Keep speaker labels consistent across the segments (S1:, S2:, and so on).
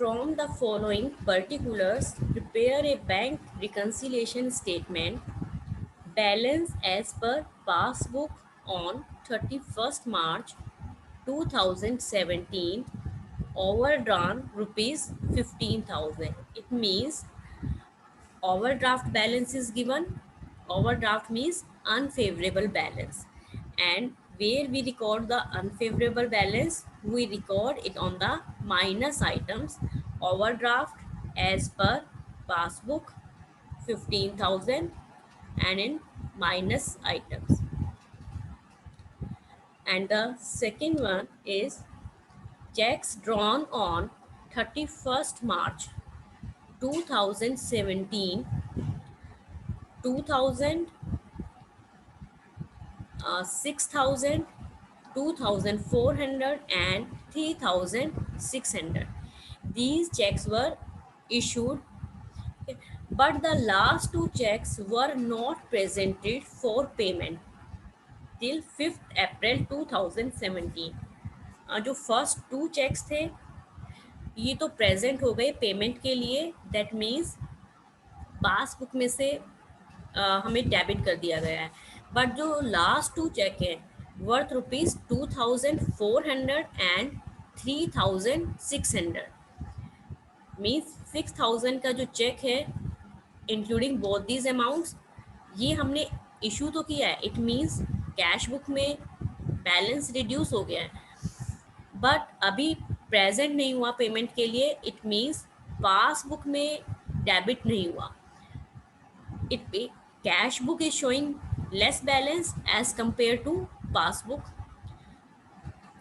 S1: From the following particulars, prepare a bank reconciliation statement. Balance as per passbook on 31st March 2017, overdrawn rupees 15,000. It means overdraft balance is given. Overdraft means unfavorable balance, and where we record the unfavorable balance, we record it on the minus items. Overdraft as per passbook 15,000 and in minus items. And the second one is checks drawn on 31st March 2017, 2,000, 6,000, 2,400 and 3,600. These checks were issued, but the last two checks were not presented for payment till 5th April 2017. जो first to checks थे ये तो present हो गए payment के लिए, that means passbook में से हमें डेबिट कर दिया गया है, बट जो लास्ट टू चेक है वर्थ रुपीज़ 2,400 एंड 3,600, मीन्स 6,000 का जो चेक है इंक्लूडिंग बोथ दीज अमाउंट्स, ये हमने इशू तो किया है, इट मीन्स कैश बुक में बैलेंस रिड्यूस हो गया है, बट अभी प्रेजेंट नहीं हुआ पेमेंट के लिए, इट मीन्स पासबुक में डेबिट नहीं हुआ. It cash book is showing less balance as compared to passbook.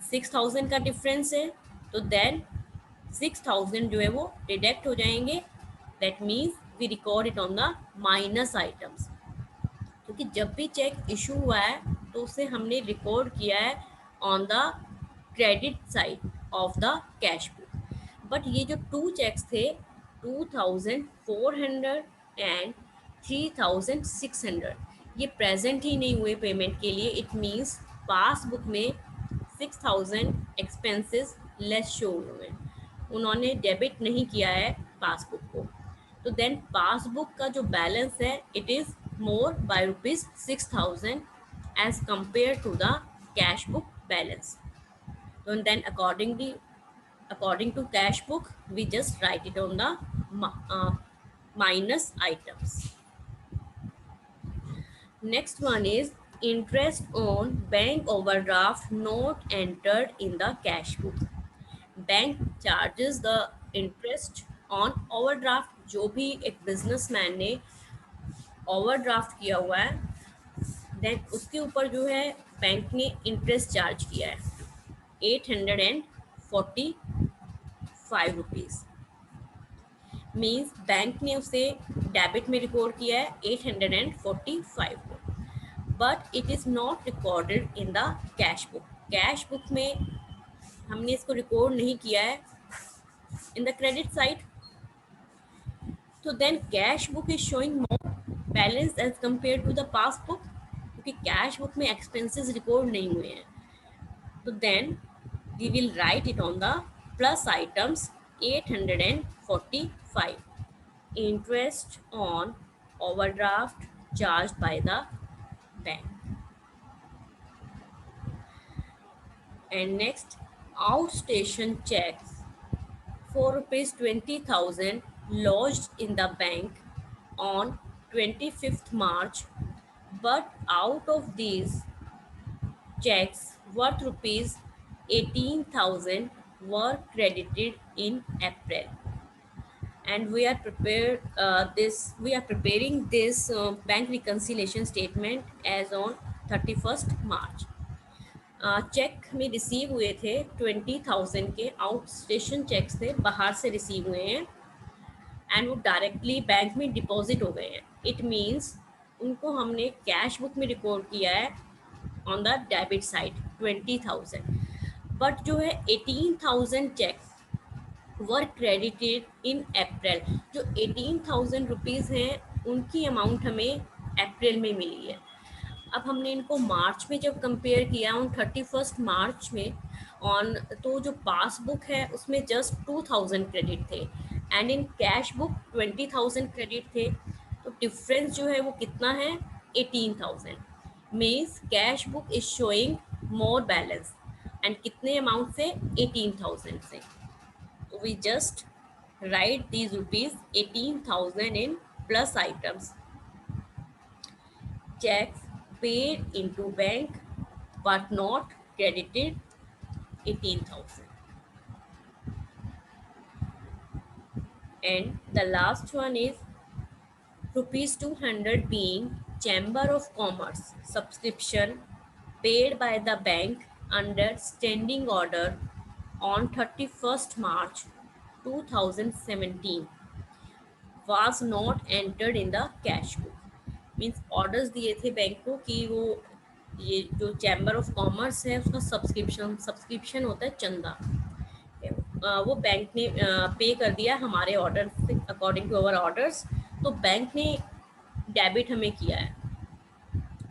S1: 6,000 का डिफरेंस है, तो देन 6,000 जो है वो डिडक्ट हो जाएंगे. That means we record it on the minus items, क्योंकि जब भी चेक इशू हुआ है तो उसे हमने रिकॉर्ड किया है on the credit side of the cash book. But ये जो टू चेक्स थे 2,400 एंड 3,600 ये प्रेजेंट ही नहीं हुए पेमेंट के लिए. इट मीन्स पासबुक में 6,000 एक्सपेंसेस लेस शो हुए, उन्होंने डेबिट नहीं किया है पासबुक को, तो देन पासबुक का जो बैलेंस है it is more by rupees 6,000 as compared to the cash book balance. So then according to cash book we just write it on the minus items. Next one is interest on bank overdraft not entered in the cash book. Bank charges the interest on overdraft. जो भी एक businessman ने overdraft किया हुआ है then उसके ऊपर जो है बैंक ने इंटरेस्ट चार्ज किया है 845 रुपीज़. मीन्स बैंक ने उसे डेबिट में रिकॉर्ड किया है 845 को, but it is not recorded in the cash book. Cash book में हमने इसको रिकॉर्ड नहीं किया है इन द क्रेडिट साइड, तो then cash book is showing more balance as compare to the passbook, क्योंकि कैश बुक में एक्सपेंसेस रिकॉर्ड नहीं हुए हैं. तो then we will write it on the plus items 845 interest on overdraft charge by the bank. And next outstation checks for rupees 20,000 lodged in the bank on 25th March, but out of these checks worth rupees 18,000 were credited in April, and we are preparing this bank reconciliation statement as on 31st March. Cheque में receive हुए थे 20,000 के out station checks थे, बाहर से receive हुए हैं and वो डायरेक्टली बैंक में डिपॉजिट हो गए हैं. इट मीन्स उनको हमने कैश बुक में रिकॉर्ड किया है on the debit side 20,000, but जो है 18,000 चेक वर क्रेडिटेड इन अप्रैल. जो 18,000 रुपीज़ हैं उनकी अमाउंट हमें अप्रैल में मिली है. अब हमने इनको मार्च में जब कंपेयर किया ऑन 31st मार्च में, ऑन, तो जो पासबुक है उसमें जस्ट 2000 क्रेडिट थे and in cash book 20,000 credit थे। तो डिफरेंस जो है वो कितना है, 18,000। Means cash book is showing more balance and कितने अमाउंट से, 18,000 से। तो we just write these rupees 18,000 in plus items. Checks paid into bank but not credited 18,000. And the last one is rupees 200 being Chamber of Commerce subscription paid by the bank under standing order on 31st March 2017 was not entered in the cash book. Means orders दिए थे bank को कि वो ये जो chamber of commerce है उसका subscription होता है चंदा, वो बैंक ने पे कर दिया हमारे ऑर्डर से अकॉर्डिंग टू अवर ऑर्डर्स। तो बैंक ने डेबिट हमें किया है,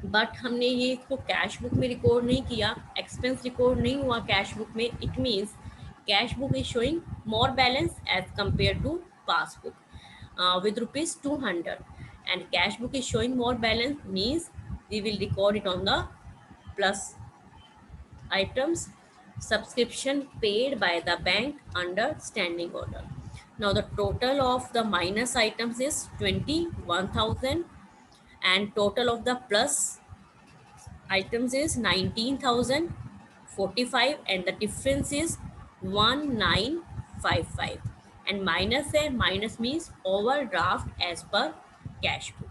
S1: बट हमने ये इसको कैश बुक में रिकॉर्ड नहीं किया, एक्सपेंस रिकॉर्ड नहीं हुआ कैश बुक में। It means cash book is showing more balance as compare to passbook with rupees 200, and cash book is showing more balance, means we will record it on the plus items, subscription paid by the bank under standing order. Now the total of the minus items is 21,000 and total of the plus items is 19,045 and the difference is 1955, and minus है, minus means overdraft as per cash book.